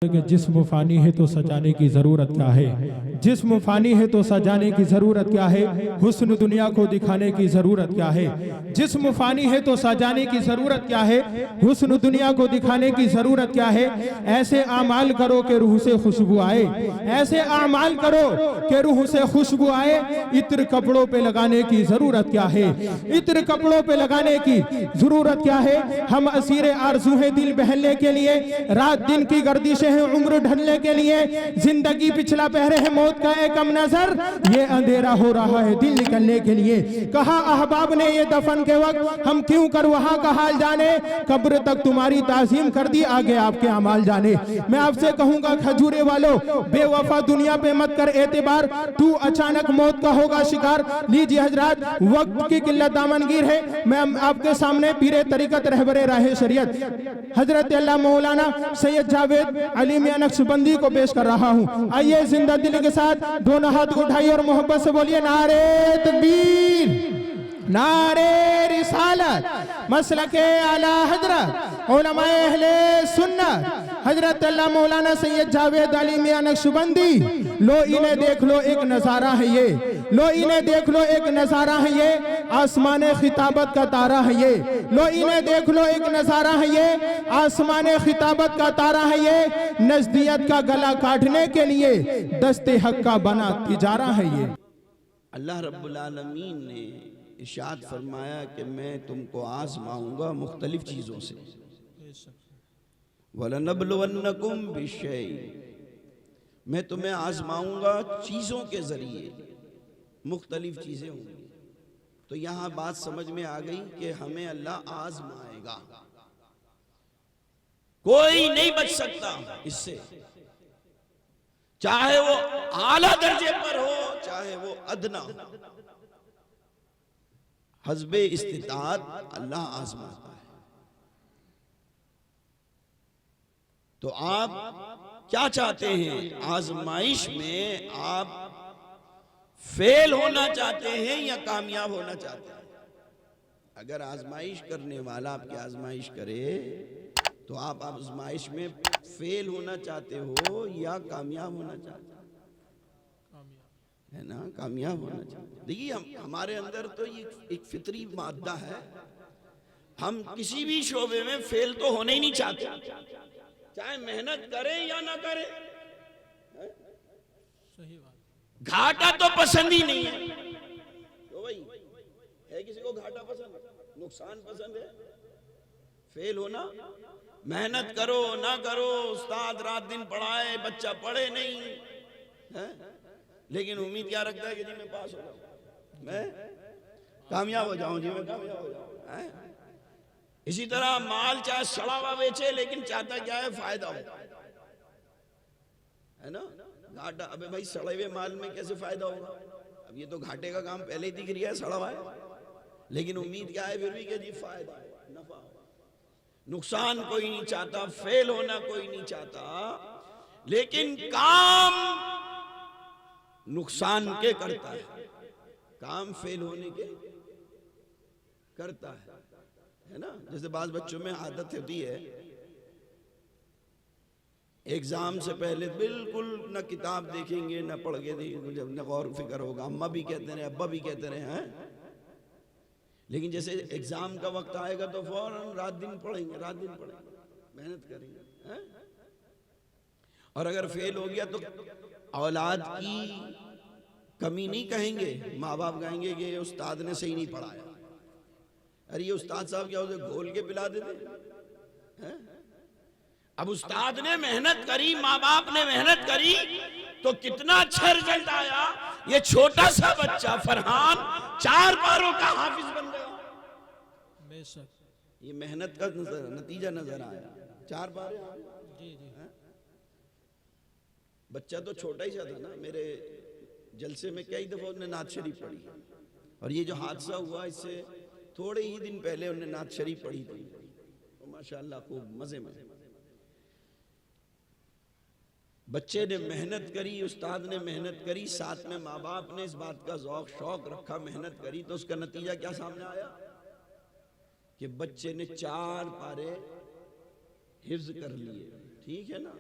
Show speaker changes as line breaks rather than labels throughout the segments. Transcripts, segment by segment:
कि जिस्म फानी है तो सजाने की जरूरत क्या है। जिस्म फानी है तो सजाने की जरूरत क्या है। हुस्न दुनिया को दिखाने की जरूरत क्या है। जिस्म फानी है तो सजाने की जरूरत क्या है। हुस्न दुनिया को दिखाने की जरूरत क्या है। ऐसे आमाल करो कि रूह से खुशबू आए। ऐसे आमाल करो कि रूह से खुशबू आए। इत्र कपड़ों पे लगाने की जरूरत क्या है। इत्र कपड़ों पे लगाने की जरूरत क्या है। हम असीरे आरज़ू हैं दिल बहलने के लिए। रात दिन की गर्दिश है उम्र ढलने के लिए। जिंदगी पिछला पहरे है मौत का एक कम नजर। ये अंधेरा हो रहा है दिल निकलने के लिए। कहा अहबाब ने ये दफन के वक्त हम क्यों कर वहां का हाल जाने। कब्र तक तुम्हारी ताजीम कर दी आगे आपके अमाल जाने। मैं आपसे कहूंगा खजूरे वालों बेवफा दुनिया पे मत कर एतबार। तू अचानक मौत का होगा शिकार। लीजिए हजरात वक्त की किल्लत दामनगीर है। मैं आपके सामने पीरे तरीकत रहबरे राह शरीयत हजरत अल्लाह मौलाना सैयद जावेद अली मियां नक्शबंदी को पेश कर रहा हूं। आइए जिंदा दिल के साथ दोनों हाथ उठाइए और मोहब्बत से बोलिए नारे तकबीर नारे रिसालत मसलके आला हजरत उलमाए अहले सुन्नत हजरत अल्लाह मौलाना सैयद जावेद अली मियां नक्शबंदी। लो इन्हें देख लो एक नजारा है ये। लो इन्हें देख लो एक नजारा है ये। आसमान खिताबत का तारा है ये। लो इन्हें देख लो एक नजारा है ये। आसमान खिताबत का तारा है ये। नजदियत का गला काटने के लिए दस्ते हक का बना तिजारा है ये।
अल्लाह रब्बुल आलमीन ने इरशाद फरमाया कि मैं तुमको आजमाऊंगा मुख्तलिफ चीज़ों से। वलनबलुवन्नकुम बिशै, मैं तुम्हें आजमाऊंगा चीज़ों के जरिए। मुख्तलिफ चीज़ें होंगी। तो यहाँ बात समझ में आ गई कि हमें अल्लाह आजमाएगा। कोई नहीं बच सकता इससे, चाहे वो आला दर्जे पर हो चाहे वो अदना हो। हस्बे इस्तिताअत अल्लाह आजमाता है। तो आप क्या चाहते हैं आजमाइश में? आप फेल होना चाहते हैं या कामयाब होना चाहते हैं? अगर आजमाइश करने वाला आपकी आजमाइश करे तो आप आजमाइश में फेल होना चाहते हो या कामयाब होना चाहते हो? है ना, कामयाब होना चाहिए। देखिए हमारे अंदर तो ये एक फितरी मादा है। हम किसी भी शोबे में फेल तो होने ही नहीं चाहते, चाहे मेहनत करें या ना करें। सही बात। घाटा तो पसंद ही नहीं है। तो भाई है किसी को घाटा पसंद? नुकसान पसंद है? फेल होना? मेहनत करो ना करो, उस्ताद रात दिन पढ़ाए, बच्चा पढ़े नहीं है, लेकिन उम्मीद क्या रखता है कि जी मैं पास हो जाऊं, मैं कामयाब हो जाऊं, जी मैं कामयाब हो जाऊं। इसी तरह माल चाहे सड़ा हुआ बेचे लेकिन चाहता क्या है? फायदा हो, है ना। घाटा, अबे भाई सड़े हुए माल में कैसे फायदा होगा? अब ये तो घाटे का काम पहले ही दिख रहा है, सड़ा हुआ है, लेकिन उम्मीद क्या है फिर भी कि जी फायदा हो, नफा हो। नुकसान कोई नहीं चाहता, फेल होना कोई नहीं चाहता, लेकिन काम नुकसान के करता है, काम फेल होने के करता है ना। जैसे बाज बच्चों में आदत होती है एग्जाम से पहले बिल्कुल न किताब देखेंगे न पढ़ के देखेंगे, जब न गौर फिक्र होगा। अम्मा भी कहते रहे, अब्बा भी कहते रहे हैं, लेकिन जैसे एग्जाम का वक्त आएगा तो फौरन रात दिन पढ़ेंगे, रात दिन पढ़ेंगे, मेहनत करेंगे, हैं? और अगर फेल हो गया तो औलाद की कमी नहीं कहेंगे, माँ बाप कहेंगे कि ये उस्ताद ने सही नहीं पढ़ाया। अरे ये उस्ताद साहब क्या उसे घोल के पिला देते हैं? अब उस्ताद ने मेहनत करी, माँ बाप ने मेहनत करी, तो कितना अच्छा रिजल्ट आया। ये छोटा सा बच्चा फरहान 4 पारों का हाफिज बन गया। बेशक ये मेहनत का नतीजा नजर आया। 4 पारे जी जी। बच्चा तो छोटा ही सा था ना, मेरे जलसे में कई दफा उन्हें नात शरीफ पढ़ी, और ये जो हादसा हुआ इससे थोड़े ही दिन पहले उन्हें नात शरीफ पढ़ी थी, तो माशाअल्लाह खूब मजे में। बच्चे ने मेहनत करी, उस्ताद ने मेहनत करी, साथ में माँ बाप ने इस बात का ज़ौक शौक रखा, मेहनत करी, तो उसका नतीजा क्या सामने आया कि बच्चे ने 4 पारे हिफ्ज कर लिए। ठीक है ना,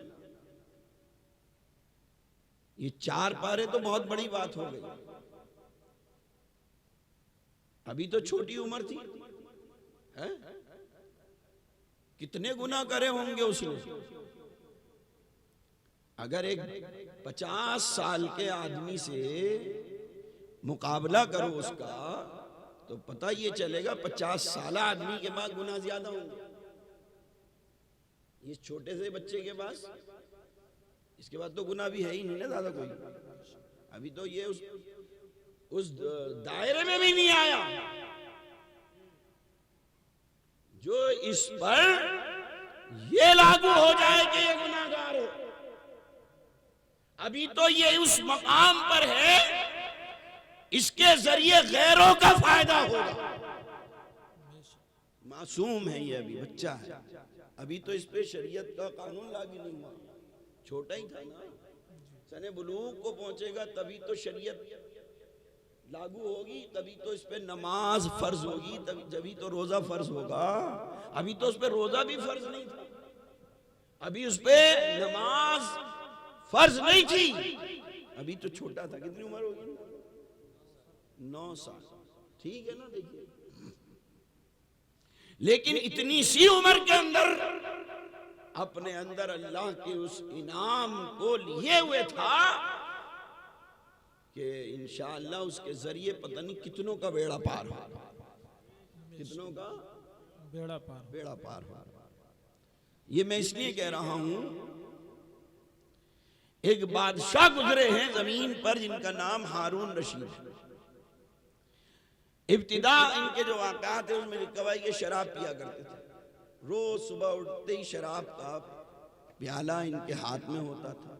ये 4 पारे तो बहुत बड़ी बात हो गई, अभी तो छोटी उम्र थी है? कितने गुनाह करे होंगे उसने। अगर एक 50 साल के आदमी से मुकाबला करो उसका, तो पता ये चलेगा 50 साल आदमी के पास गुनाह ज्यादा होंगे इस छोटे से बच्चे के पास। इसके बाद तो गुनाह भी है ही नहीं ना ज्यादा कोई, अभी तो ये उस दायरे में भी नहीं आया जो इस पर ये लागू हो जाए कि ये गुनाहगार हो। अभी तो ये उस मकाम पर है, इसके जरिए गैरों का फायदा होगा। मासूम है ये, अभी बच्चा है, अभी तो इस पे शरीयत का कानून लागू नहीं हुआ, छोटा ही था ना। सने बुलूग को पहुंचेगा तभी तो शरीयत लागू होगी, तभी तो इस पे नमाज फर्ज होगी, तभी तो रोजा फर्ज होगा। अभी तो उस पे रोजा भी फर्ज नहीं था, अभी उस पे नमाज फर्ज नहीं थी, अभी तो छोटा था। कितनी उम्र होगी? 9 साल, ठीक है ना। देखिए, लेकिन इतनी सी उम्र के अंदर अपने अंदर अल्लाह के उस इनाम को लिए हुए था कि इंशाअल्लाह उसके जरिए पता नहीं कितनों का बेड़ा पार हो, कितनों का बेड़ा पार हो। ये मैं इसलिए कह रहा हूं, एक बादशाह गुजरे हैं जमीन पर जिनका नाम हारून रशीद। इब्तिदा इनके जो वाक़यात है उसमें लिखा हुआ है कि शराब पिया करते थे, रोज सुबह उठते ही शराब का प्याला इनके हाथ में होता था,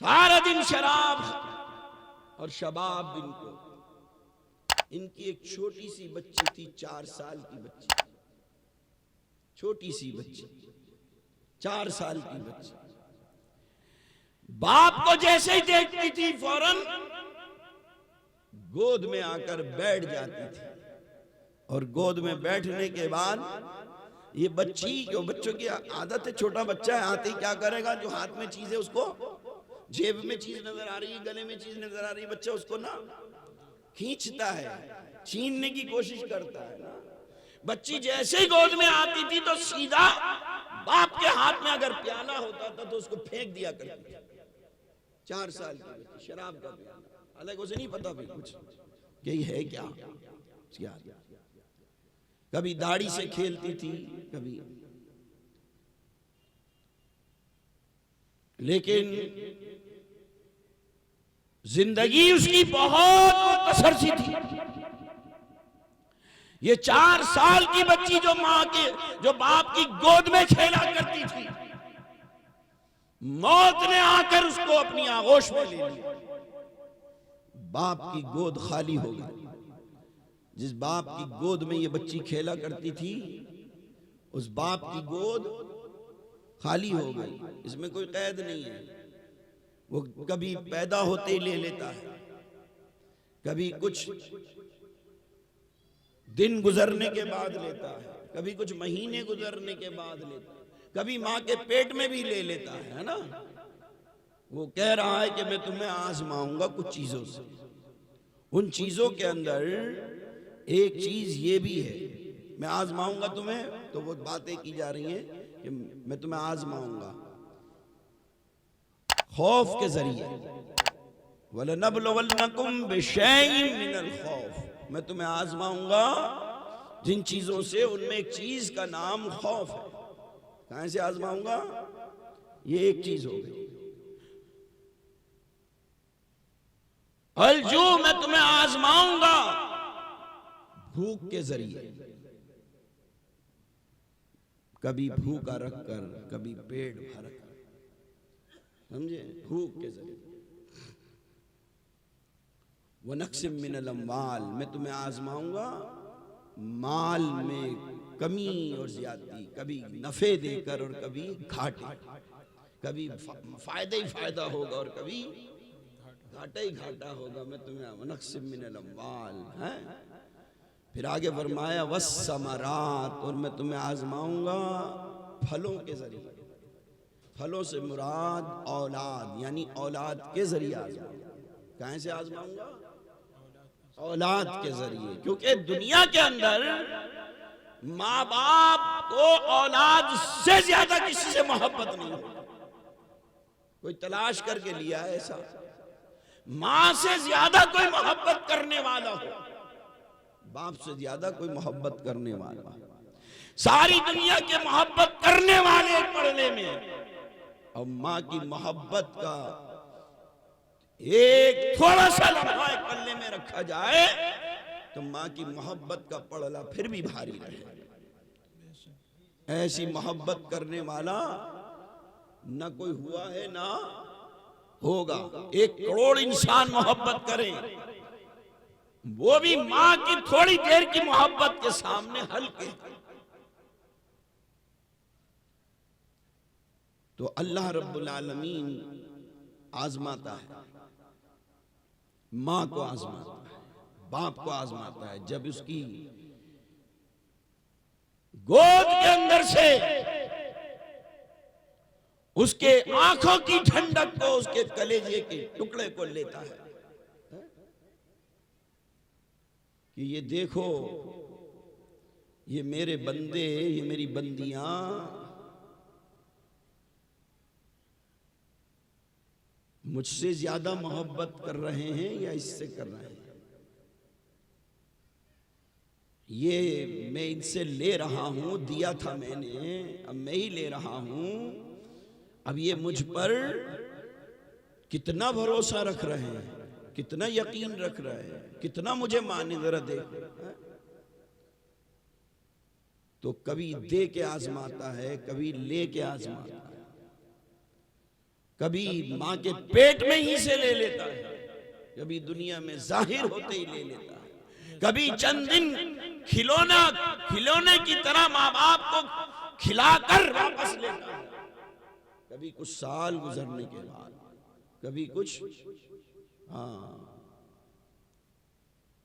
सारा दिन शराब और शबाब। इनकी एक छोटी सी बच्ची थी, 4 साल की बच्ची, छोटी सी बच्ची, 4 साल की बच्ची। बाप को जैसे ही देखती थी फौरन गोद में आकर बैठ जाती थी, और गोद में बैठने के बाद ये बच्ची, जो बच्चों की आदत है, छोटा बच्चा है, आते ही क्या करेगा, जो हाथ में चीज है उसको, जेब में चीज नजर आ रही है, गले में चीज नजर आ रही है, बच्चा उसको ना खींचता है, छीनने की कोशिश करता है ना। बच्ची जैसे ही गोद में आती थी तो सीधा बाप के हाथ में अगर प्याला होता था तो उसको फेंक दिया करती थी। 4 साल की बच्ची, शराब का प्याला, हालांकि उसे नहीं पता भी कुछ कि ये है क्या। कभी दाढ़ी से खेलती थी, कभी, लेकिन जिंदगी उसकी बहुत मुख्तसर सी थी। ये 4 साल की बच्ची जो मां के, जो बाप की गोद में खेला करती थी, मौत ने आकर उसको अपनी आगोश में ले लिया। बाप की गोद खाली हो गई। जिस बाप की गोद में ये बच्ची खेला करती थी, उस बाप की गोद खाली हो गई। इसमें कोई कैद नहीं है, वो कभी पैदा होते ही ले लेता है, कभी कुछ दिन गुजरने के बाद लेता है, कभी कुछ महीने गुजरने के बाद लेता है, कभी मां के पेट में भी ले लेता है ना। वो कह रहा है कि मैं तुम्हें आजमाऊंगा कुछ चीजों से। उन चीजों के अंदर एक चीज ये भी है, मैं आजमाऊंगा तुम्हें, तो वो बातें की जा रही हैं कि मैं तुम्हें आजमाऊंगा खौफ के जरिए। वलनबलवन्नकुम बिशैइन मिनल खौफ, मैं तुम्हें आजमाऊंगा जिन चीजों से, उनमें एक चीज का नाम खौफ है। कहां से आजमाऊंगा? ये एक चीज हो गई। अलजू, मैं तुम्हें आजमाऊंगा भूख के जरिए। कभी भूखा रखकर, कभी पेट भर कर, समझे, भूख के जरिए। वनक्सिम मिनल अम्वाल, मैं तुम्हें आजमाऊंगा माल में कमी और ज्यादती, कभी नफे देकर और कभी घाटे, कभी फायदा ही फायदा होगा और कभी घाटा ही घाटा होगा। मैं तुम्हें वनक्सिम मिनल अम्वाल है। फिर आगे फरमाया वस्समरात, और मैं तुम्हें आजमाऊंगा फलों के जरिए। फलों से मुराद औलाद, यानी औलाद के जरिए आजमाऊंगा। कहां से आजमाऊंगा? औलाद के जरिए। क्योंकि दुनिया के अंदर माँ बाप को औलाद से ज्यादा किसी से मोहब्बत नहीं होती। कोई तलाश करके लिया है ऐसा? मां से ज्यादा कोई मोहब्बत करने वाला हो, बाप से ज्यादा कोई मोहब्बत करने वाला, सारी दुनिया के मोहब्बत करने वाले पढ़ने में, और मां की मोहब्बत का एक थोड़ा सा लम्हा पल्ले में रखा जाए तो मां की मोहब्बत का पड़ला फिर भी भारी रहे। ऐसी मोहब्बत करने वाला न कोई हुआ है ना होगा। 1 करोड़ इंसान मोहब्बत करें, वो भी मां की थोड़ी देर की मोहब्बत के सामने हल्के। तो अल्लाह रब्बुल आलमीन आजमाता है, मां को आजमाता है, बाप को आजमाता है। जब उसकी गोद के अंदर से उसके आंखों की ठंडक को, उसके कलेजे के टुकड़े को लेता है कि ये देखो, ये मेरे बंदे, ये मेरी बंदियां मुझसे ज्यादा मोहब्बत कर रहे हैं या इससे कर रहे हैं। ये मैं इनसे ले रहा हूं, दिया था मैंने, अब मैं ही ले रहा हूं। अब ये मुझ पर कितना भरोसा रख रहे हैं, कितना यकीन रख रहे हैं, कितना मुझे माने, जरा देख। तो कभी दे के आजमाता है, कभी ले के आजमाता है, कभी मां के पेट में ही से ले लेता है, कभी दुनिया में जाहिर होते ही ले लेता है, कभी चंद दिन खिलौने की तरह माँ बाप को खिलाकर वापस लेता है, कभी कुछ साल गुजरने के बाद, कभी कुछ। हाँ,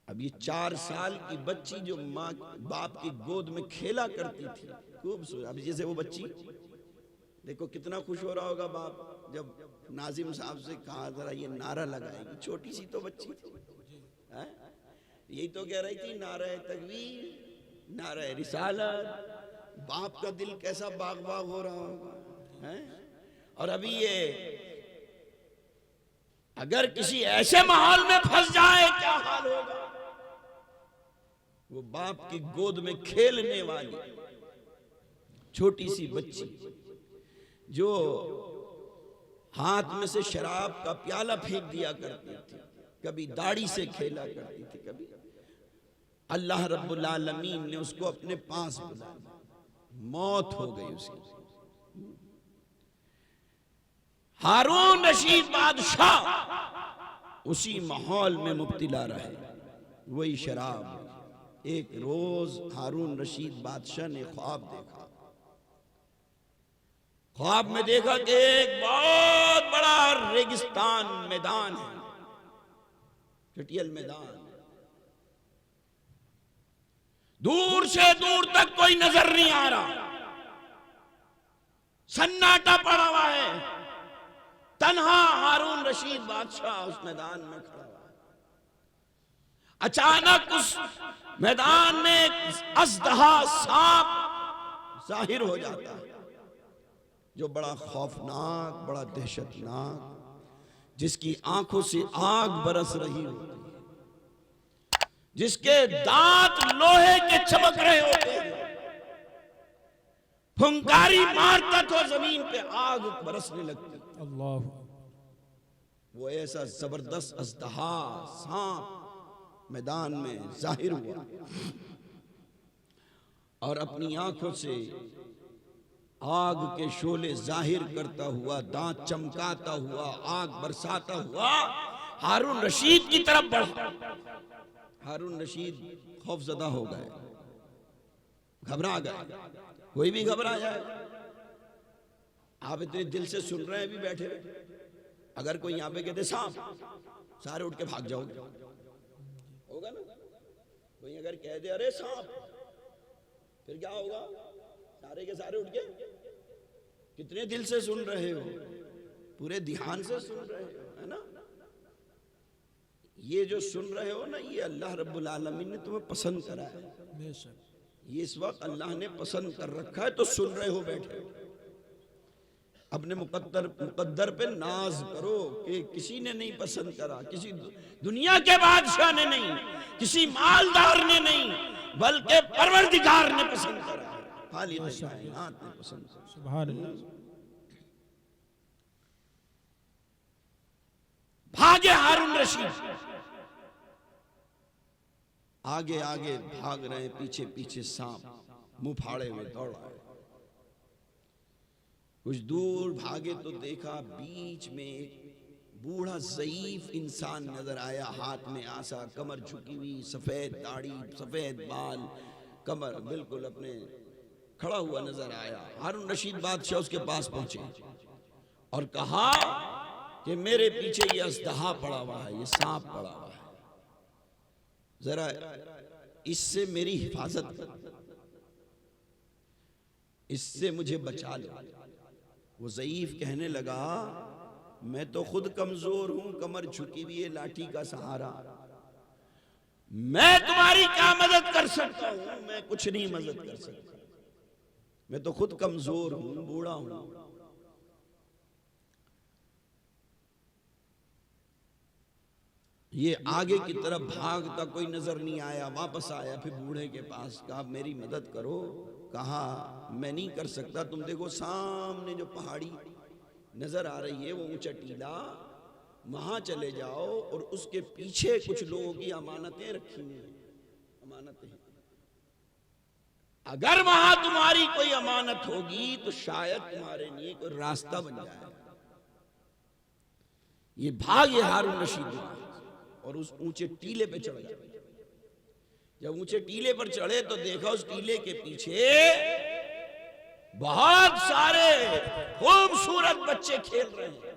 अब ये 4 साल की बच्ची जो माँ बाप की गोद में खेला करती थी, खूब। अब जैसे वो बच्ची देखो कितना खुश हो रहा होगा बाप जब नाजिम साहब से कहा जरा ये नारा लगाएगी। छोटी सी तो बच्ची थी, यही तो कह रही थी, नारा तकबीर, नारा रिसालत। बाप का दिल कैसा बाग बाग हो रहा होगा, है? और अभी ये अगर किसी ऐसे माहौल में फंस जाए क्या हाल होगा? वो बाप की गोद में खेलने वाली छोटी सी बच्ची जो हाथ में से शराब का प्याला फेंक दिया करती थी, कभी दाढ़ी से खेला करती थी, कभी। अल्लाह रब्बुल आलमीन ने उसको अपने पास बुलाया, मौत हो गई उसकी। हारून रशीद बादशाह उसी माहौल में मुब्तिला रहे, वही शराब। एक रोज हारून रशीद बादशाह ने ख्वाब देखा। ख्वाब में देखा कि एक बहुत बड़ा रेगिस्तान मैदान है, चटियल मैदान, दूर से दूर तक कोई नजर नहीं आ रहा, सन्नाटा पड़ा हुआ है, तन्हा हारून रशीद बादशाह उस मैदान में खड़ा हुआ है। अचानक उस मैदान में एक अजदहा सांप जाहिर हो जाता है, जो बड़ा खौफनाक, बड़ा दहशतनाक, जिसकी आंखों से आग बरस रही होती है, जिसके दांत लोहे के चमक रहे होते हैं, फुंकारी मारता तो जमीन पे आग बरसने लगती।
अल्लाह।
वो ऐसा जबरदस्त अजदहा सांप मैदान में जाहिर हुआ और अपनी आंखों से आग के शोले जाहिर करता हुआ, दांत चमकाता हुआ, आग बरसाता हुआ हारून रशीद की तरफ बढ़ा। हारून रशीद खौफजदा हो गए, घबरा गए। कोई भी घबरा जाए। आप इतने दिल से सुन रहे हैं भी बैठे, अगर कोई यहाँ पे कहते सांप, सारे उठ के भाग जाओगे, होगा ना? कोई अगर कह दे अरे सांप, फिर क्या होगा? सारे के सारे उठ के कितने दिल से सुन रहे हो, पूरे ध्यान से सुन रहे हो, है ना। ये जो सुन रहे हो ना, ये अल्लाह रब्बुल आलमीन ने तुम्हें पसंद करा है। ये इस वक्त अल्लाह ने पसंद कर रखा है, तो सुन रहे हो बैठे। अपने मुकद्दर पे नाज करो कि किसी ने नहीं पसंद करा, किसी दुनिया के बादशाह ने नहीं, किसी मालदार ने नहीं, बल्कि परवरदिगार ने पसंद करा है, खालिक कायनात ने पसंद करा।
सुभान अल्लाह।
भागे हारून रशीद, आगे आगे भाग रहे, पीछे पीछे सांप मुंह फाड़े हुए दौड़ आए। कुछ दूर भागे तो देखा बीच में एक बूढ़ा ज़ईफ इंसान नजर आया, हाथ में आसा, कमर झुकी हुई, सफेद दाढ़ी, सफेद बाल, कमर बिल्कुल अपने खड़ा हुआ नजर आया। हारून रशीद बादशाह उसके पास पहुंचे और कहा कि मेरे पीछे ये अजदहा पड़ा हुआ है, ये सांप पड़ा हुआ है, जरा इससे मेरी हिफाजत कर, इससे मुझे बचा लो। वो ज़ईफ कहने लगा, मैं तो खुद कमजोर हूं, कमर झुकी हुई है, लाठी का सहारा, मैं तुम्हारी क्या मदद कर सकता हूं, मैं कुछ नहीं मदद कर सकता, मैं तो खुद कमजोर हूं, बूढ़ा हूं। ये आगे की तरफ भागता कोई नजर नहीं आया, वापस आया, फिर बूढ़े के पास कहा मेरी मदद करो। कहा मैं नहीं कर सकता, तुम देखो सामने जो पहाड़ी नजर आ रही है वो ऊंचा टीला, वहां चले जाओ और उसके पीछे कुछ लोगों की अमानतें रखी हुई हैं, अमानतें, अगर वहां तुम्हारी कोई अमानत होगी तो शायद तुम्हारे लिए कोई रास्ता बन जाए। ये भागे हारून रशीद और उस ऊंचे टीले पे चढ़ गए। जब ऊंचे टीले पर चढ़े तो देखा उस टीले के पीछे बहुत सारे खूबसूरत बच्चे खेल रहे हैं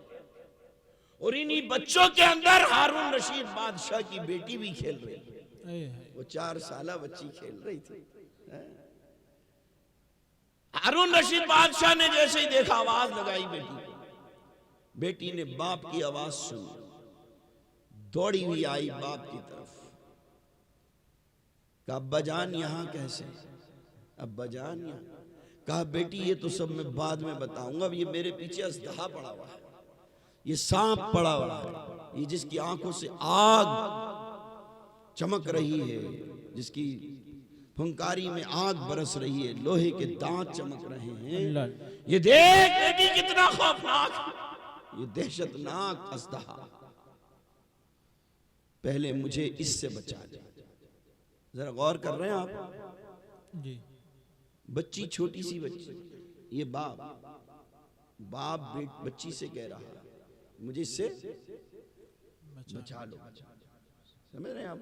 और इन्हीं बच्चों के अंदर हारून रशीद बादशाह की बेटी भी खेल रही है। वो 4 साल बच्ची खेल रही थी। हारून रशीद बादशाह ने जैसे ही देखा, आवाज लगाई बेटी ने बाप की आवाज सुनी, दौड़ी हुई आई बाप की तरफ। कहा अब्बा जान यहां कैसे? अब्बा जान यहां। कहा बेटी ये तो सब मैं बाद में बताऊंगा, अब ये मेरे पीछे अजदहा पड़ा हुआ है, ये सांप पड़ा हुआ है, ये जिसकी आंखों से आग चमक रही है, जिसकी फुंकारी में आग बरस रही है, लोहे के दांत चमक रहे हैं, ये देख बेटी कितना खौफनाक, ये दहशतनाक अजदहा, पहले मुझे इससे बचा दे। जरा गौर कर रहे हैं आप जी। बच्ची, छोटी सी बच्ची, ये बाप बच्ची से कह रहा है मुझे इससे बचा लो। समझ रहे हैं आप?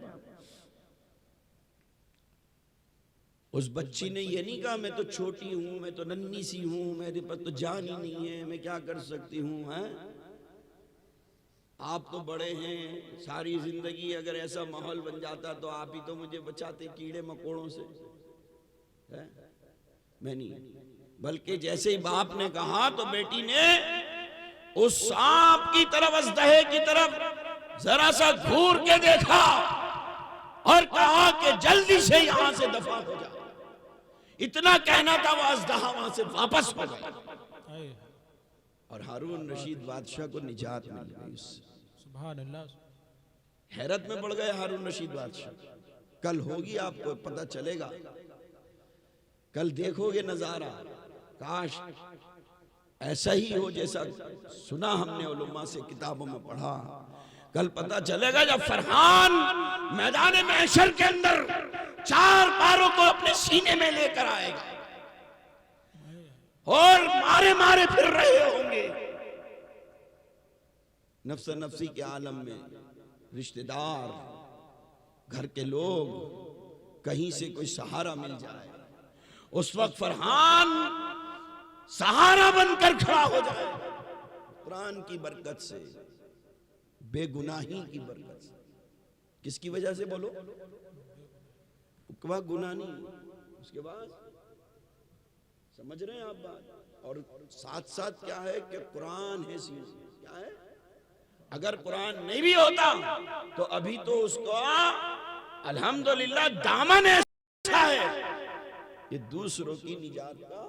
उस बच्ची ने ये नहीं कहा मैं तो छोटी हूं, मैं तो नन्ही सी हूं, मेरे पास तो जान ही नहीं है, मैं क्या कर सकती हूं, हैं? आप तो बड़े हैं, सारी जिंदगी अगर ऐसा माहौल बन जाता तो आप ही तो मुझे बचाते कीड़े मकोड़ों से, है? मैं नहीं, बल्कि जैसे ही बाप ने कहा तो बेटी ने उस सांप की तरफ, अजदहे की तरफ जरा सा घूर के देखा और कहा कि जल्दी से यहां से दफा हो जा। इतना कहना था, वो अजदहा वहां से वापस हो गया और हारून रशीद बादशाह को निजात मिल गई। सुभान अल्लाह। हैरत में पड़ गए हारून रशीद बादशाह। कल होगी, आपको पता चलेगा, कल देखोगे नजारा, काश ऐसा ही हो जैसा सुना हमने उलमा से, किताबों में पढ़ा। कल पता चलेगा जब फरहान मैदान महशर के अंदर 4 पारों को अपने सीने में लेकर आएगा और मारे मारे फिर रहे होंगे। नफ्स नफ्सी के आलम में रिश्तेदार, घर के लोग, कहीं से कोई सहारा मिल जाए, उस वक्त फरहान सहारा बनकर खड़ा हो जाए। कुरान की बरकत से, बेगुनाही की बरकत से। किसकी वजह से बोलो? गुनाह नहीं, उसके बाद समझ रहे हैं आप बात? और साथ साथ क्या है कि कुरान है सीने में। क्या है? अगर कुरान नहीं भी होता तो अभी तो उसको अल्हम्दुलिल्लाह दामन ऐसा है कि दूसरों की निजात का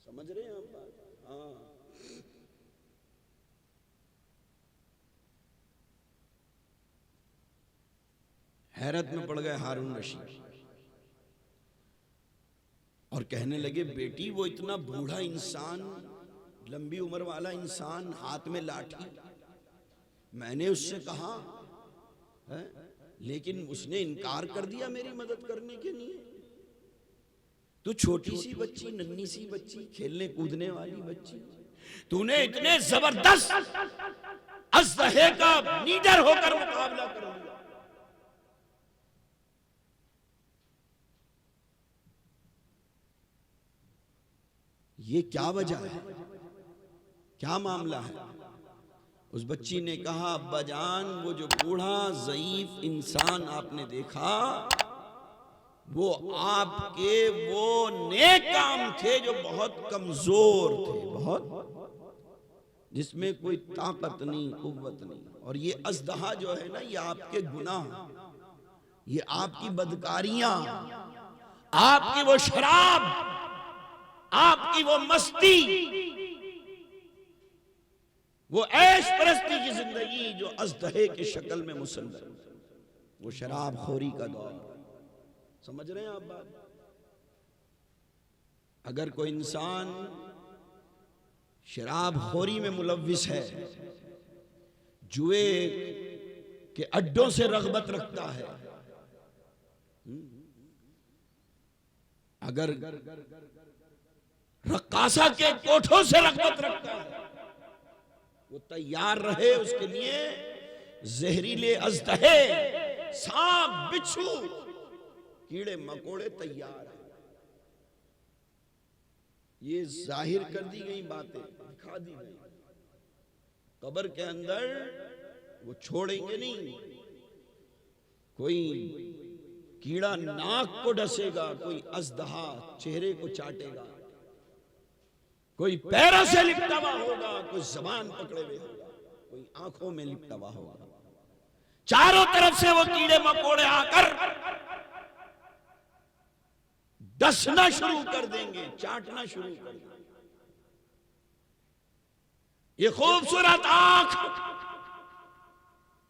समझ रहे हैं आप बात? हाँ। हैरत में पड़ गए हारून रशीद और कहने लगे, बेटी वो इतना बूढ़ा इंसान, लंबी उम्र वाला इंसान, हाथ में लाठी, मैंने उससे कहा है, लेकिन उसने इनकार कर दिया मेरी मदद करने के लिए। तू छोटी सी बच्ची, नन्ही सी बच्ची, खेलने कूदने वाली बच्ची, तूने इतने जबरदस्त अज़दहे का लीडर होकर मुकाबला कर लिया। ये क्या वजह है? क्या मामला है? उस बच्ची ने कहा, अब्बा जान, वो जो बूढ़ा ज़ईफ इंसान आपने देखा, वो आपके वो नेक काम थे जो बहुत कमजोर थे, बहुत, जिसमें कोई ताकत नहीं, कुव्वत नहीं। और ये अज़दहा जो है ना, ये आपके गुनाह, ये आपकी बदकारियां, आपकी वो शराब, आपकी वो मस्ती, वो ऐश परस्ती की जिंदगी जो अज़दहे की शक्ल में मुसल्लम, वो शराब खोरी का दौर। समझ रहे हैं आप बात? अगर कोई इंसान शराब खोरी में मुलव्विस है, जुए के अड्डों से रग़बत रखता है, अगर रक्कासा के कोठों से रग़बत रखता है, वो तैयार रहे उसके लिए जहरीले अज़दहे, सांप, बिच्छू, कीड़े मकोड़े तैयार है। ये जाहिर कर दी गई बातें, दिखा दी गई। कब्र के अंदर वो छोड़ेंगे नहीं। कोई कीड़ा नाक को डसेगा, कोई अज़दहा चेहरे को चाटेगा, कोई पैरों से लिपटा हुआ होगा, कोई जबान पकड़े हुए होगा, कोई आंखों में लिपटा हुआ होगा। चारों तरफ से वो कीड़े मकोड़े आकर डसना शुरू कर देंगे, चाटना शुरू कर देंगे। ये खूबसूरत आंख,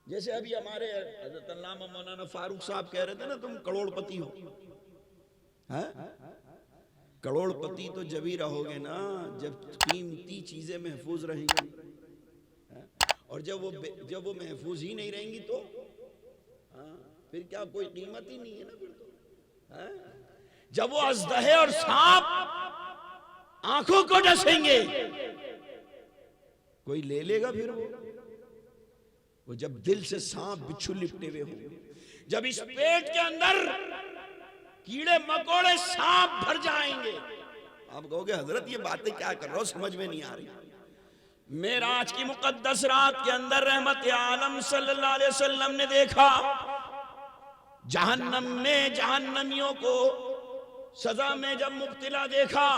जैसे अभी हमारे हज़रत अल्लामा मौलाना फारूक साहब कह रहे थे ना, तुम करोड़पति हो। है? करोड़पति तो जब ही रहोगे ना जब कीमती चीजें महफूज रहेंगी, और जब वो महफूज ही नहीं रहेंगी तो फिर क्या कोई कीमत ही नहीं है ना फिर तो। जब वो अज़दहे और सांप आंखों को डसेंगे, कोई ले लेगा फिर वो जब दिल से सांप बिच्छू लिपटे हुए होंगे, जब इस पेट के अंदर कीड़े मकोड़े सांप भर जाएंगे। आप कहोगे हजरत ये बातें क्या कर रहे हो, समझ में नहीं आ रही। मेराज की मुकद्दस रात के अंदर रहमत आलम सल्लल्लाहु अलैहि वसल्लम ने देखा जहन्नम में जहन्नमियों को सजा में जब मुब्तला देखा,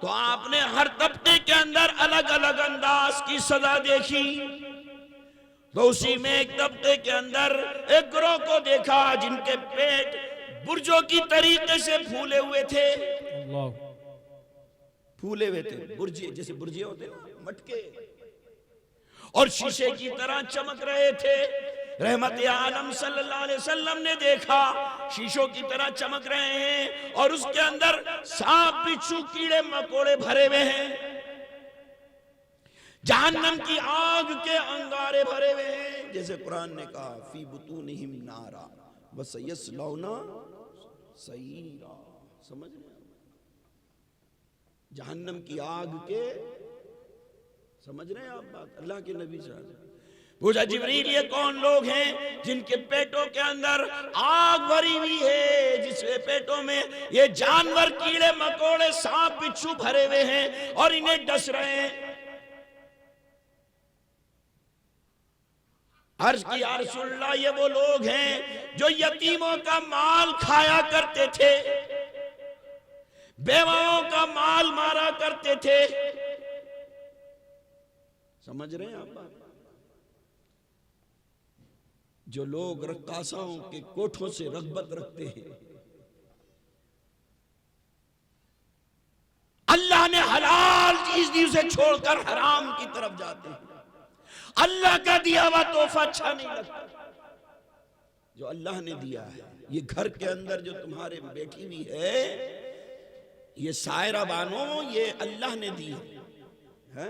तो आपने हर तबके के अंदर अलग अलग अंदाज की सजा देखी। तो उसी में एक तबके के अंदर एक ग्रोह को देखा जिनके पेट बुर्जों की तरीके से फूले हुए थे, फूले हुए थे, बुर्जे जैसे बुर्जे होते हैं मटके, और शीशे की तरह चमक रहे थे। रहमत आलम सल्लल्लाहु अलैहि वसल्लम ने देखा शीशों की तरह चमक रहे हैं, और उसके अंदर सांप बिच्छू कीड़े मकोड़े भरे हुए हैं। जहन्नम की आग के अंगारे भरे हुए हैं, जैसे कुरान ने कहा फी बुतूनिहिम नारा वसयस्लौना सईरा। समझ रहे हैं? जहन्नम की आग के, समझ रहे हैं आप बात? अल्लाह के नबी साहब पूछा, जिब्रील ये कौन लोग हैं जिनके पेटों के अंदर आग भरी हुई है, जिसके पेटों में ये जानवर कीड़े मकोड़े सांप बिच्छू भरे हुए हैं और इन्हें डस रहे हैं? अर्ज की या रसूलल्लाह, ये वो लोग हैं जो यतीमों का माल खाया करते थे, बेवाओं का माल मारा करते थे। समझ रहे हैं आप बात? जो लोग रक्कासाओं के कोठों से रगबत रखते हैं, अल्लाह ने हलाल चीज दी उसे छोड़कर हराम की तरफ जाते हैं। अल्लाह का दिया हुआ तोहफा अच्छा नहीं लगता। जो अल्लाह ने दिया है, ये घर के अंदर जो तुम्हारे बैठी हुई है, ये सायरा बानो, ये अल्लाह ने दी है।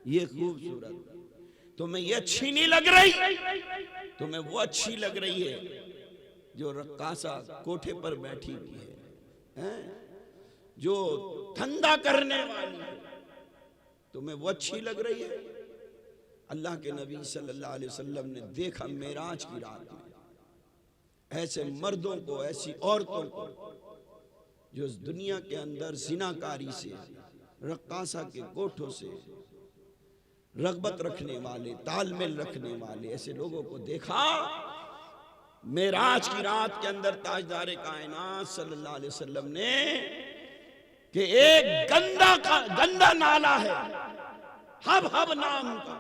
ये खूबसूरत, तुम्हें ये अच्छी नहीं लग रही, तुम्हें वो अच्छी लग रही है जो रक्कासा कोठे पर बैठी हुई है, जो धंधा करने वाली है, तुम्हें वो अच्छी लग रही है। अल्लाह के नबी सल्लल्लाहु अलैहि वसल्लम ने देखा मेराज की रात में ऐसे मर्दों को, ऐसी औरतों को जो इस दुनिया के अंदर जिनाकारी से, रक्कासा के कोठों से रगबत रखने वाले, तालमेल रखने वाले ऐसे लोगों को देखा। मेराज की रात के अंदर ताजदार कायनात सल्लल्लाहु अलैहि वसल्लम ने कि एक गंदा नाला है हब हब नाम का,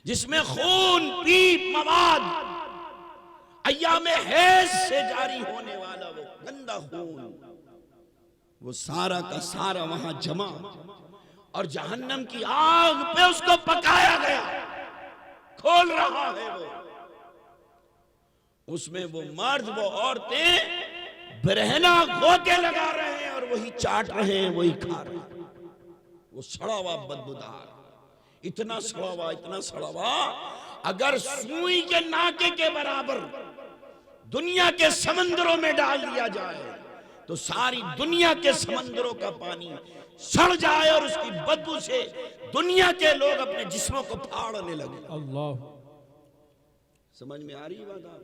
जिसमें खून पीप मवाद अय्यामे हैज से जारी होने वाला वो गंदा खून, वो सारा का सारा वहां जमा और जहन्नम की आग पे उसको पकाया गया, खोल रहा है वो। उसमें वो मर्द, वो औरतें बरहना गोते लगा रहे हैं और वही चाट रहे हैं, वही खा रहे हैं। वो सड़ा हुआ बदबूदार, इतना सड़ा हुआ, इतना सड़ा हुआ, अगर सुई के नाके के बराबर दुनिया के समंदरों में डाल दिया जाए तो सारी दुनिया के समंदरों का पानी सड़ जाए और उसकी बदबू से दुनिया के लोग अपने जिस्मों को फाड़ने लगे।
अल्लाह,
समझ में आ रही बात? आप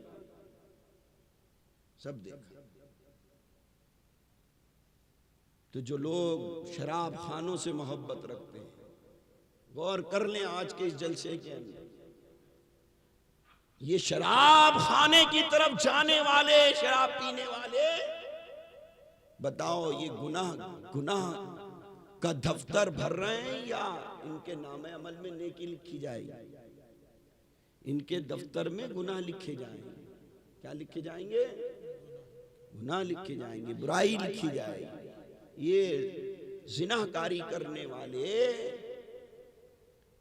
सब देखा। तो जो लोग शराब खानों से मोहब्बत रखते हैं, गौर कर लें आज के इस जलसे के अंदर, ये शराब खाने की तरफ जाने वाले, शराब पीने वाले, बताओ ये गुनाह का दफ्तर भर रहे हैं या इनके नामे अमल में नेकी लिखी जाएगी? इनके दफ्तर में गुनाह लिखे जाएंगे। क्या लिखे जाएंगे? गुनाह लिखे जाएंगे, बुराई लिखी जाएगी। ये जिनाकारी करने वाले,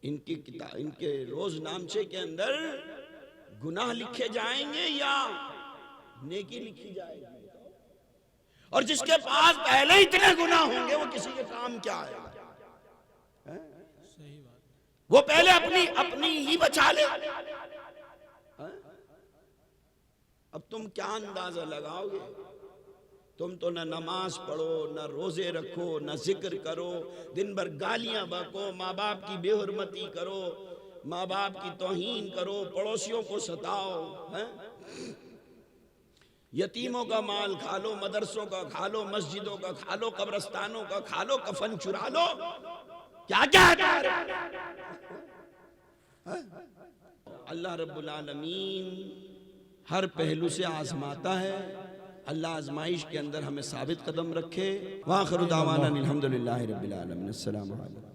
इनके रोज नामचे के अंदर गुनाह लिखे जाएंगे या नेकी लिखी जाएगी? और जिसके पास पहले इतने गुनाह होंगे वो किसी के काम क्या आएगा?
सही बात।
वो पहले अपनी ही बचा ले। अब तुम क्या अंदाजा लगाओगे? तुम तो ना नमाज पढ़ो, ना रोजे रखो, ना जिक्र करो, दिन भर गालियां बको, माँ बाप की बेहुरमती करो, माँ बाप की तौहीन करो, पड़ोसियों को सताओ, हैं? यतीमों का माल खा लो, मदरसों का खा लो, मस्जिदों का खा लो, कब्रस्तानों का खा लो, कफन चुरा लो, क्या क्या है? अल्लाह रब्बुल आलमीन हर पहलू से आजमाता है। अल्लाह आजमाइश के अंदर हमें साबित कदम रखे। वाखिरु दावाना अल्हम्दुलिल्लाहि रब्बिल आलमीन। अस्सलामु अलैकुम।